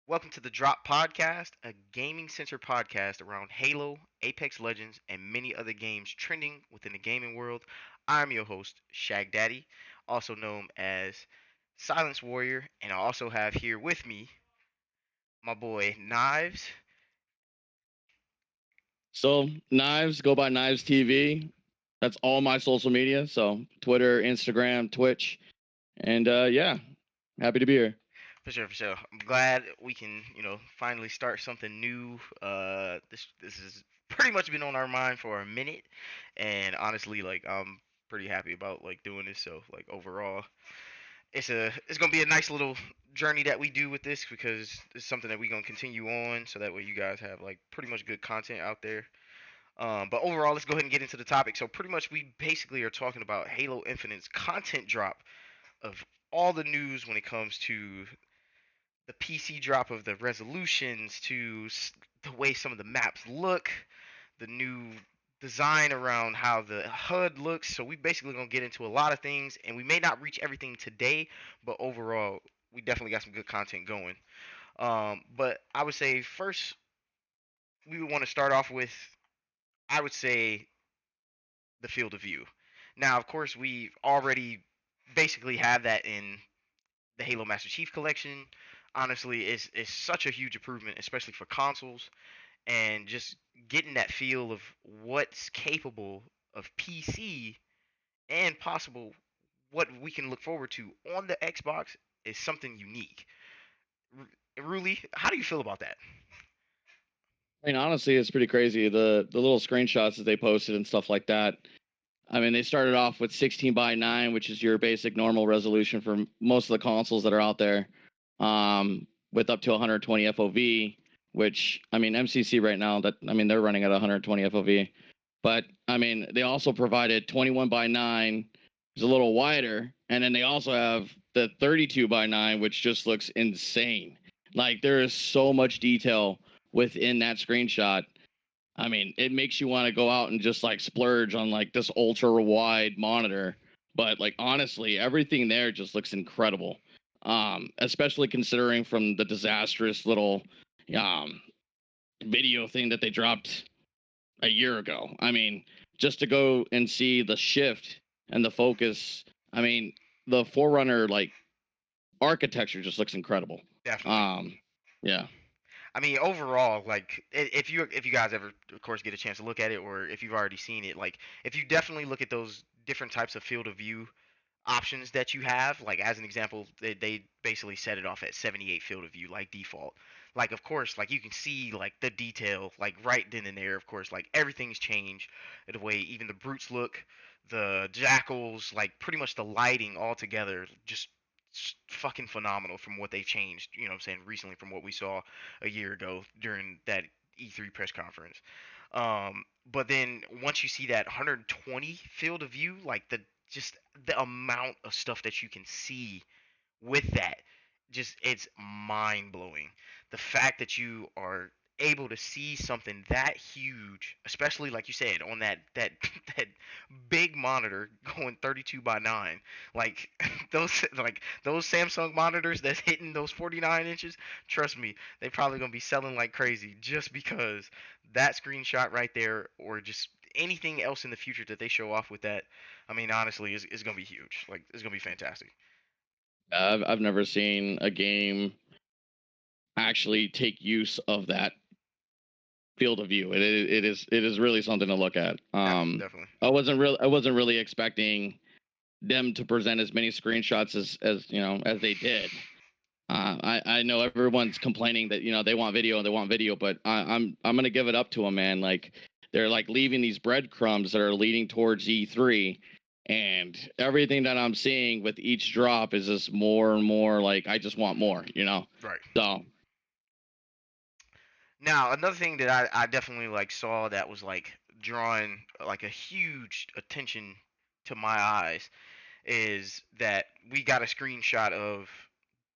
Welcome to the Drop Podcast, a gaming centered podcast around Halo, Apex Legends, and many other games trending within the gaming world. I'm your host, Shag Daddy, also known as Silence Warrior, and I also have here with me my boy Knives. So Knives, go by Knives TV. That's all my social media. So Twitter, Instagram, Twitch, and yeah, happy to be here. For sure, for sure. I'm glad we can, finally start something new. This has pretty much been on our mind for a minute, and honestly, like I'm pretty happy about like doing this. So like overall, it's gonna be a nice little journey that we do with this because it's something that we're gonna continue on, so that way you guys have like pretty much good content out there. But overall, let's go ahead and get into the topic. So pretty much we basically are talking about Halo Infinite's content drop of all the news when it comes to the PC drop of the resolutions to the way some of the maps look, the new design around how the HUD looks. So we basically gonna get into a lot of things, and we may not reach everything today, but overall, we definitely got some good content going. But I would say first we would want to start off with, I would say, the field of view. Now, of course, we already basically have that in the Halo Master Chief Collection. Honestly, is such a huge improvement, especially for consoles, and just getting that feel of what's capable of PC and possible what we can look forward to on the Xbox is something unique. Ruli, how do you feel about that? I mean, honestly, it's pretty crazy. The little screenshots that they posted and stuff like that. I mean, they started off with 16 by 9, which is your basic normal resolution for most of the consoles that are out there, with up to 120 FOV. Which I mean, MCC right now, that I mean, they're running at 120 FOV. But I mean, they also provided 21 by 9, is a little wider, and then they also have the 32 by 9, which just looks insane. Like there is so much detail within that screenshot. I mean, it makes you want to go out and just like splurge on like this ultra wide monitor. But like honestly, everything there just looks incredible. Especially considering from the disastrous little um video thing that they dropped a year ago. I mean, just to go and see the shift and the focus. I mean, the Forerunner like architecture just looks incredible. Definitely. Um, yeah. I mean, overall, like if you guys ever, of course, get a chance to look at it, or if you've already seen it, like if you definitely look at those different types of field of view options that you have, like as an example, they basically set it off at 78 field of view, like default. Like of course, like you can see like the detail, like right then and there. Of course, like everything's changed, the way even the brutes look, the jackals, like pretty much the lighting altogether, just fucking phenomenal from what they've changed. You know what I'm saying, recently from what we saw a year ago during that E3 press conference. But then once you see that 120 field of view, like the just the amount of stuff that you can see with that, just it's mind blowing. The fact that you are able to see something that huge, especially like you said on that that big monitor going 32 by 9, like those Samsung monitors that's hitting those 49 inches, trust me, they probably going to be selling like crazy just because that screenshot right there, or just anything else in the future that they show off with that. I mean, honestly, is going to be huge. Like it's going to be fantastic. I've never seen a game actually take use of that field of view. It is really something to look at. Definitely. I wasn't really expecting them to present as many screenshots as as they did. I know everyone's complaining that they want video and they want video, but I'm gonna give it up to them, man. Like they're like leaving these breadcrumbs that are leading towards E3, and everything that I'm seeing with each drop is just more and more like I just want more. Right. So Now, another thing that I definitely like saw that was like drawing like a huge attention to my eyes is that we got a screenshot of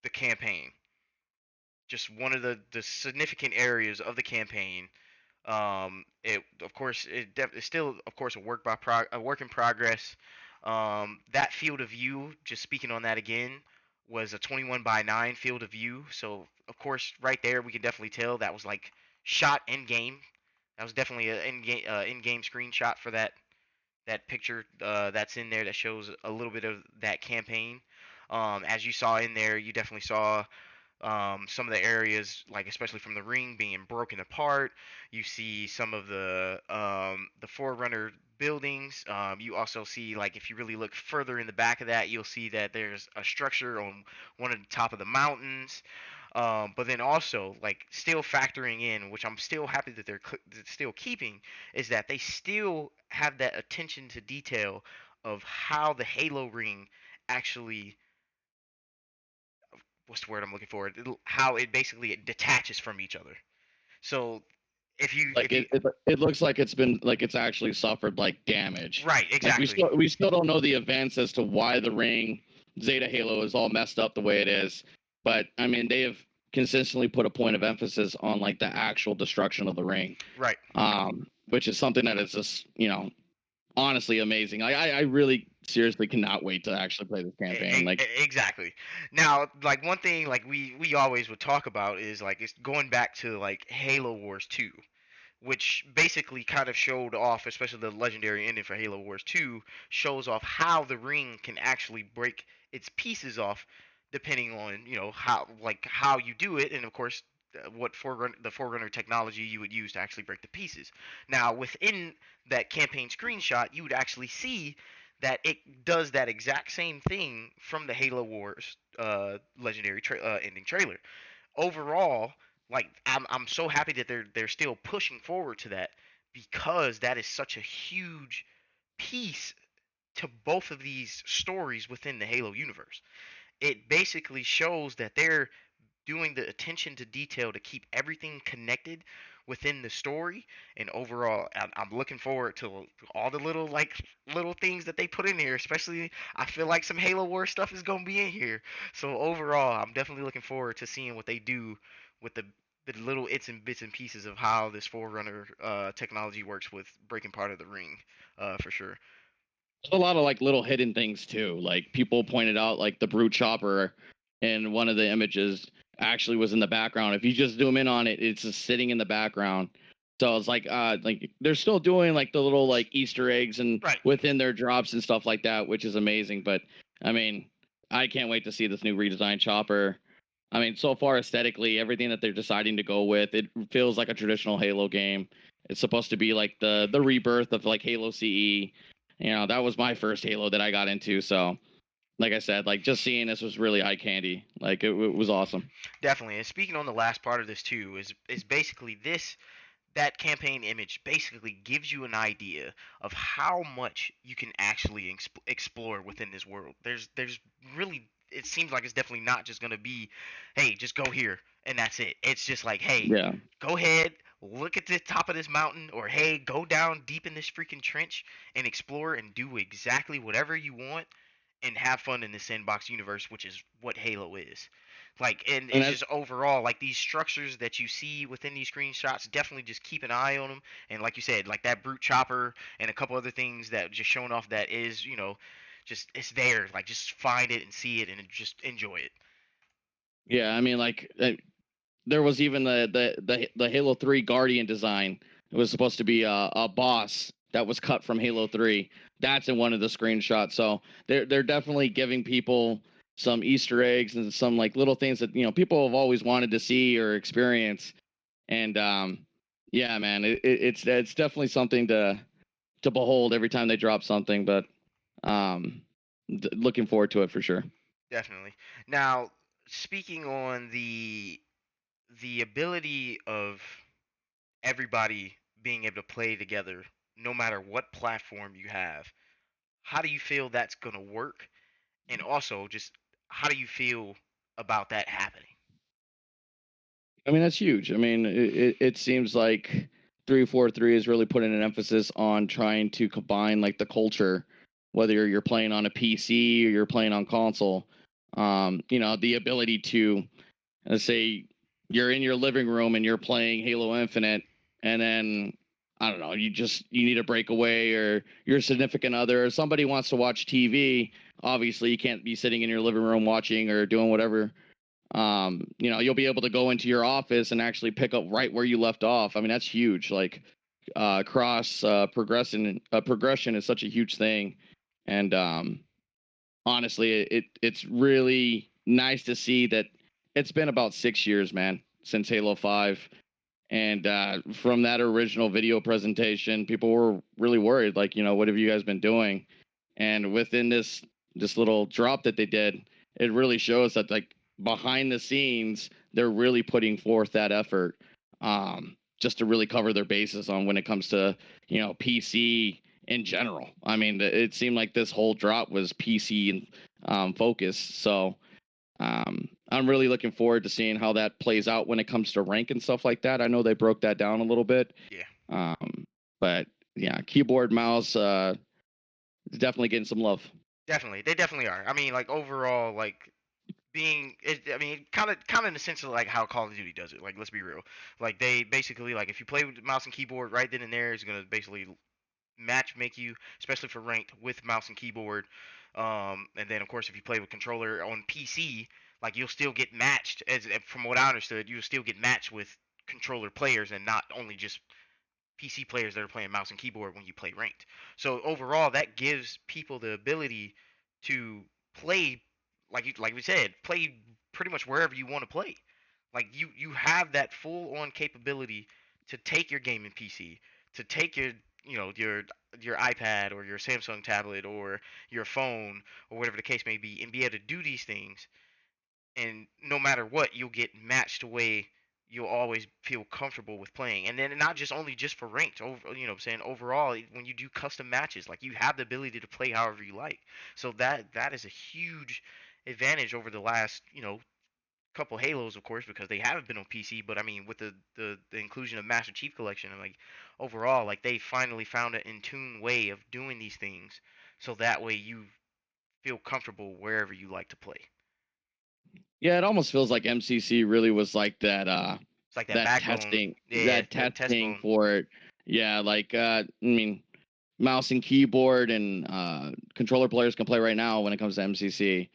the campaign. Just one of the significant areas of the campaign. It of course it's still of course a work in progress. That field of view, just speaking on that again, was a 21 by 9 field of view. So of course, right there we can definitely tell that was like shot in game. That was definitely an in-game screenshot for that picture that's in there that shows a little bit of that campaign. As you saw in there, you definitely saw some of the areas, like especially from the ring, being broken apart. You see some of the Forerunner buildings. You also see, like, if you really look further in the back of that, you'll see that there's a structure on one of the top of the mountains. But then also, like, still factoring in, which I'm still happy that they're still keeping, is that they still have that attention to detail of how the Halo ring actually, what's the word I'm looking for? How it basically it detaches from each other. So Like if you it looks like it's been like it's actually suffered like damage. right, Like exactly. we still don't know the events as to why the ring Zeta Halo is all messed up the way it is. But I mean, they have consistently put a point of emphasis on like the actual destruction of the ring, Right. which is something that is just honestly amazing. I really seriously cannot wait to actually play this campaign. Like Exactly. Now, like one thing like we always would talk about is like it's going back to like Halo Wars 2, which basically kind of showed off, especially the legendary ending for Halo Wars 2, shows off how the ring can actually break its pieces off, depending on how you do it, and of course what the Forerunner technology you would use to actually break the pieces. Now, within that campaign screenshot, you would actually see that it does that exact same thing from the Halo Wars legendary ending trailer. Overall, like I'm so happy that they're still pushing forward to that, because that is such a huge piece to both of these stories within the Halo universe. It basically shows that they're doing the attention to detail to keep everything connected within the story. And overall, I'm looking forward to all the little things that they put in here, especially I feel like some Halo War stuff is going to be in here. So overall, I'm definitely looking forward to seeing what they do with the little its and bits and pieces of how this Forerunner technology works with breaking part of the ring, for sure. a lot of like little hidden things too. Like people pointed out like the brute chopper in one of the images actually was in the background. If you just zoom in on it, it's just sitting in the background. So it's like they're still doing like the little like Easter eggs and Right. within their drops and stuff like that, which is amazing. But I mean, I can't wait to see this new redesigned chopper. I mean, so far aesthetically, everything that they're deciding to go with, it feels like a traditional Halo game. It's supposed to be like the rebirth of like Halo CE. That was my first Halo that I got into. So, like I said, like just seeing this was really eye candy. Like it was awesome. Definitely. And speaking on the last part of this too, is basically this that campaign image basically gives you an idea of how much you can actually explore within this world. There's really, it seems like it's definitely not just going to be, hey, just go here and that's it. It's just like, hey, Yeah. go ahead, look at the top of this mountain, or hey, go down deep in this freaking trench and explore and do exactly whatever you want and have fun in the sandbox universe, which is what Halo is. Like, and And it's that just overall like these structures that you see within these screenshots. Definitely just keep an eye on them. And like you said, like that brute chopper and a couple other things that just showing off that is, just it's there. Like, just find it and see it and just enjoy it. yeah, I mean like there was even the Halo 3 Guardian design. It was supposed to be a boss that was cut from Halo 3. That's in one of the screenshots. So they're definitely giving people some Easter eggs and some like little things that people have always wanted to see or experience. And yeah, man, it's definitely something to behold every time they drop something. But um, looking forward to it for sure. Definitely. Now, speaking on the ability of everybody being able to play together, no matter what platform you have, how do you feel that's gonna work? And also, just how do you feel about that happening? I mean, that's huge. I mean, it seems like 343 is really putting an emphasis on trying to combine like the culture, whether you're playing on a PC or you're playing on console. The ability to, let's say, you're in your living room and you're playing Halo Infinite, and then I don't know, you need a breakaway, or your significant other or somebody wants to watch TV. obviously you can't be sitting in your living room watching or doing whatever. You'll be able to go into your office and actually pick up right where you left off. I mean, that's huge. Like cross progression is such a huge thing, and honestly, it's really nice to see that it's been about 6 years, man, since Halo 5. And from that original video presentation, people were really worried, like, what have you guys been doing? And within this little drop that they did, it really shows that, like, behind the scenes, they're really putting forth that effort, just to really cover their bases on when it comes to PC in general. I mean, it seemed like this whole drop was PC and focused. So I'm really looking forward to seeing how that plays out when it comes to rank and stuff like that. I know they broke that down a little bit. Yeah, But yeah, keyboard, mouse, definitely getting some love. definitely. They definitely are. I mean, like overall, like I mean, kind of in the sense of like how Call of Duty does it. Like, let's be real. Like, they basically like if you play with mouse and keyboard right then and there, it's gonna basically match make you, especially for ranked with mouse and keyboard. And then of course if you play with controller on PC, like you'll still get matched. As from what I understood, you'll still get matched with controller players and not only just PC players that are playing mouse and keyboard when you play ranked. So overall, that gives people the ability to play, like we said, play pretty much wherever you want to play. Like you have that full on capability to take your game in PC, to take your your iPad or your Samsung tablet or your phone or whatever the case may be, and be able to do these things, and no matter what, you'll get matched away. You'll always feel comfortable with playing, and then not just only just for ranked. Over, what I'm saying, overall, when you do custom matches, like you have the ability to play however you like. So that is a huge advantage over the last couple Halos, of course, because they haven't been on PC. But I mean, with the inclusion of Master Chief Collection, and like overall, like they finally found an in tune way of doing these things, so that way you feel comfortable wherever you like to play. Yeah, it almost feels like MCC really was like that It's like that that backbone, testing yeah, that that test testing bone. for it. Yeah, like I mean, mouse and keyboard and controller players can play right now when it comes to MCC.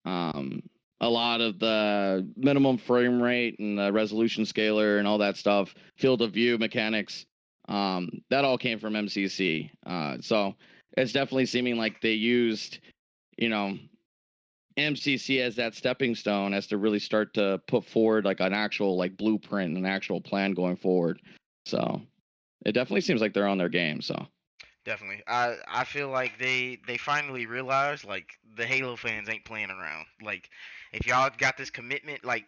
Um, a lot of the minimum frame rate and the resolution scaler and all that stuff, field of view mechanics, that all came from MCC. So it's definitely seeming like they used, you know, MCC as that stepping stone as to really start to put forward like an actual like blueprint, an actual plan going forward. So it definitely seems like they're on their game. So Definitely. I feel like they finally realized like the Halo fans ain't playing around. Like if y'all got this commitment, like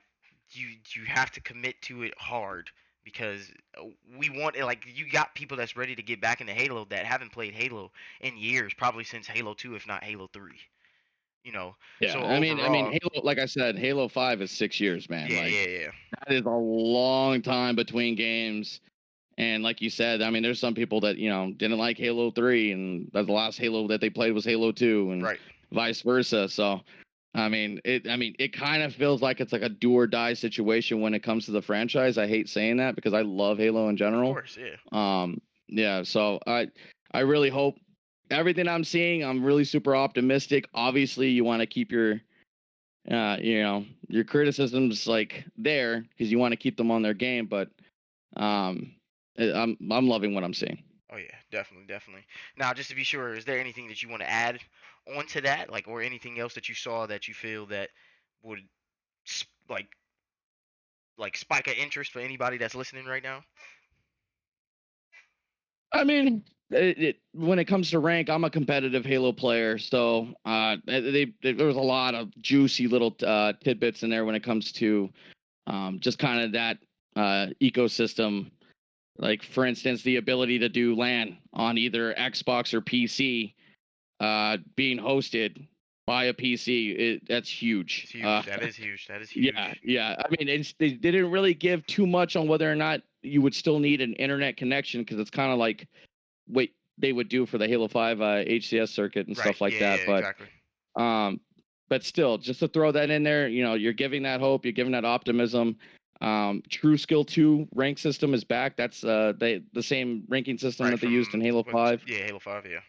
you have to commit to it hard because we want it. Like you got people that's ready to get back into Halo that haven't played Halo in years, probably since Halo 2 if not Halo 3. You know. yeah, So I mean, overall, Halo, like I said, Halo 5 is 6 years, man. yeah, Like yeah, yeah. that is a long time between games. And like you said, I mean, there's some people that didn't like Halo 3, and the last Halo that they played was Halo 2, and Right. vice versa. So, I mean, it kind of feels like it's like a do or die situation when it comes to the franchise. I hate saying that because I love Halo in Of general. course, yeah. Yeah. So I really hope everything I'm seeing. I'm really super optimistic. Obviously, you want to keep your criticisms like there because you want to keep them on their game, but um, I'm loving what I'm seeing. Oh yeah, definitely, definitely. Now, just to be sure, is there anything that you want to add onto that, like, or anything else that you saw that you feel that would like spike an interest for anybody that's listening right now? I mean, when it comes to rank, I'm a competitive Halo player, so there was a lot of juicy little tidbits in there when it comes to just kind of that ecosystem. Like, for instance, the ability to do LAN on either Xbox or PC being hosted by a PC. That's It's huge. huge. That is huge. That is Yeah, huge. yeah. I mean, they didn't really give too much on whether or not you would still need an internet connection because it's kind of like what they would do for the Halo 5 HCS circuit and Right. stuff like Yeah. that. Yeah. But Exactly. um, but still, just to throw that in there, you're giving that hope, you're giving that optimism. True Skill 2 rank system is back. That's the same ranking system Right. that they used in From Halo what? 5. Yeah. Halo 5. Yeah.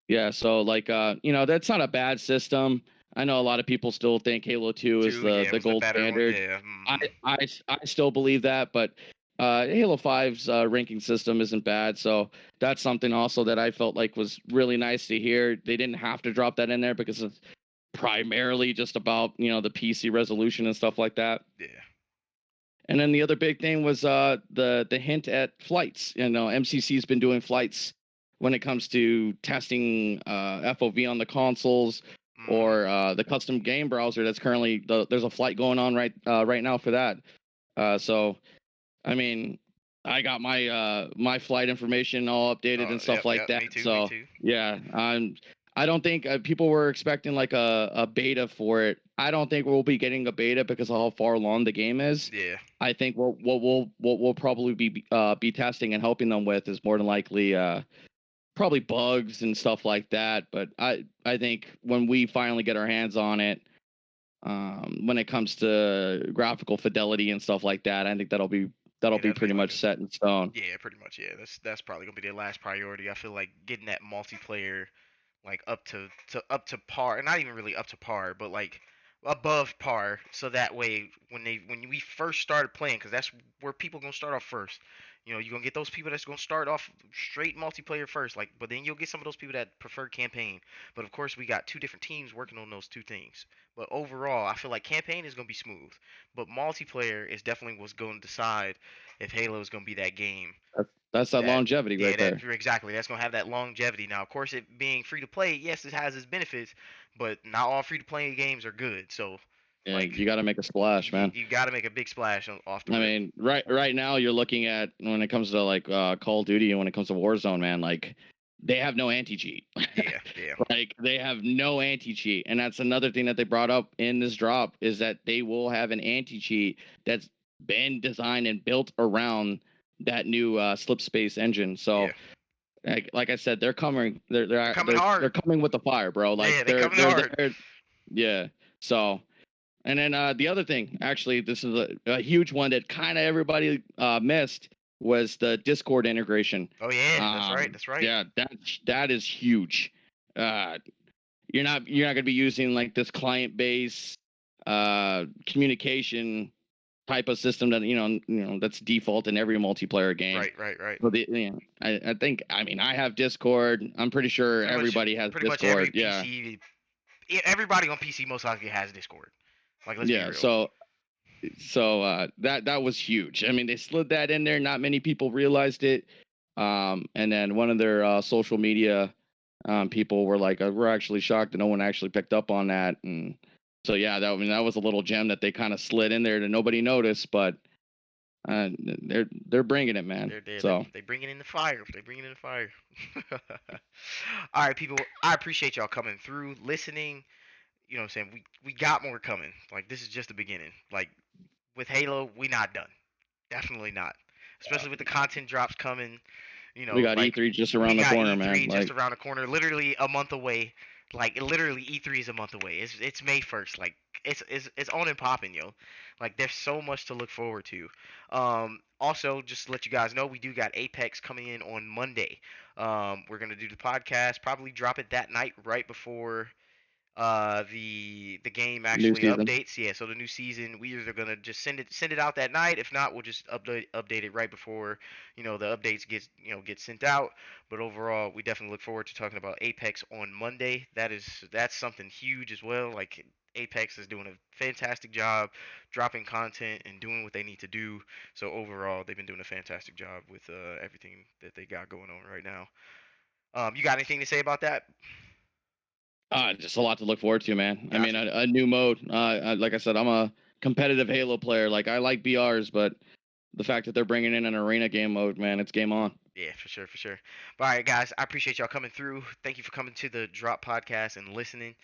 Yeah, so like that's not a bad system. I know a lot of people still think Halo 2 is 2, yeah, the was the gold better one. standard. Yeah. I still believe that, but Halo 5's ranking system isn't bad, so that's something also that I felt like was really nice to hear. They didn't have to drop that in there because it's primarily just about, the PC resolution and stuff like that. Yeah. And then the other big thing was the hint at flights. MCC's been doing flights when it comes to testing FOV on the consoles Mhm. or the custom game browser. That's currently there's a flight going on right now for that. So I mean, I got my flight information all updated and stuff Yep, like yep. that. Me too. Me So too. yeah, I don't think people were expecting like a beta for it. I don't think we'll be getting a beta because of how far along the game is. Yeah. I think what we'll probably be testing and helping them with is more than likely probably bugs and stuff like that. But I think when we finally get our hands on it, when it comes to graphical fidelity and stuff like that, I think that'll Yeah, be that'd be pretty like much a set in stone. yeah, pretty much. Yeah, that's probably gonna be their last priority. I feel like getting that multiplayer like up to par, and not even really up to par, but like above par, so that way when we first started playing, because that's where people gonna start off first. You're gonna get those people that's gonna start off straight multiplayer first, like, but then you'll get some of those people that prefer campaign. But of course, we got two different teams working on those two things. But overall, I feel like campaign is gonna be smooth, but multiplayer is definitely what's going to decide if Halo is gonna be that game That's that that longevity yeah, right that there. exactly. That's gonna have that longevity. Now, of course, it being free to play, yes, it has its benefits, but not all free to play games are good. So, Yeah, like, you got to make a splash, you man. you got to make a big splash off the I rip. mean, right now you're looking at when it comes to like Call of Duty and when it comes to Warzone, man, like they have no anti-cheat. Yeah, yeah, Like they have no anti-cheat. And that's another thing that they brought up in this drop is that they will have an anti-cheat that's been designed and built around that new slip space engine. yeah. So like I said, they're coming They're coming hard. they're coming with the fire, bro. Yeah, Like they coming they're hard. there. Yeah. So and then the other thing, actually, this is a huge one that kind of everybody missed was the Discord integration. Oh yeah, that's right. That's right. Yeah, that is huge. Uh, you're not going to be using like this client base communication type of system that that's default in every multiplayer game. Right, right, right. So I think I mean I have Discord. I'm pretty sure Pretty much, everybody has pretty much every Discord. Yeah, PC, everybody on PC most likely has Discord. Like, let's be yeah. real. So that was huge. I mean, they slid that in there. Not many people realized it. And then one of their social media people were like, "We're actually shocked that no one actually picked up on that." And so yeah, that was a little gem that they kind of slid in there that nobody noticed, but they're bringing it, man. They're there. So They bringing in the fire. They bringing in the fire. All right, people. I appreciate y'all coming through, listening. What I'm saying? We got more coming. Like, this is just the beginning. Like, with Halo, we not done. Definitely not. Especially with the content drops coming. we got Like, E3 just we around the got corner, man. E3 just Like around the corner, literally a month away. Like, literally E3 is a month away. It's May 1st. Like, it's on and popping, yo. Like, there's so much to look forward to. Also, just to let you guys know, we do got Apex coming in on Monday. We're gonna do the podcast, probably drop it that night right before the game new actually season. updates. Yeah, so the new season, we either gonna just send it out that night. If not, we'll just update it right before the updates get sent out. But overall, we definitely look forward to talking about Apex on Monday. That's something huge as well. Like, Apex is doing a fantastic job dropping content and doing what they need to do. So overall, they've been doing a fantastic job with everything that they got going on right now. You got anything to say about that? Just a lot to look forward to, man. I mean, Gotcha. a new mode. Like I said, I'm a competitive Halo player. Like I like BRs, but the fact that they're bringing in an arena game mode, man, it's game on. Yeah, for sure, for sure. But all right, guys, I appreciate y'all coming through. Thank you for coming to the Drop Podcast and listening.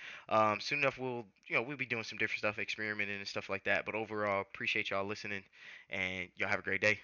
Soon enough, we'll be doing some different stuff, experimenting and stuff like that. But overall, appreciate y'all listening, and y'all have a great day.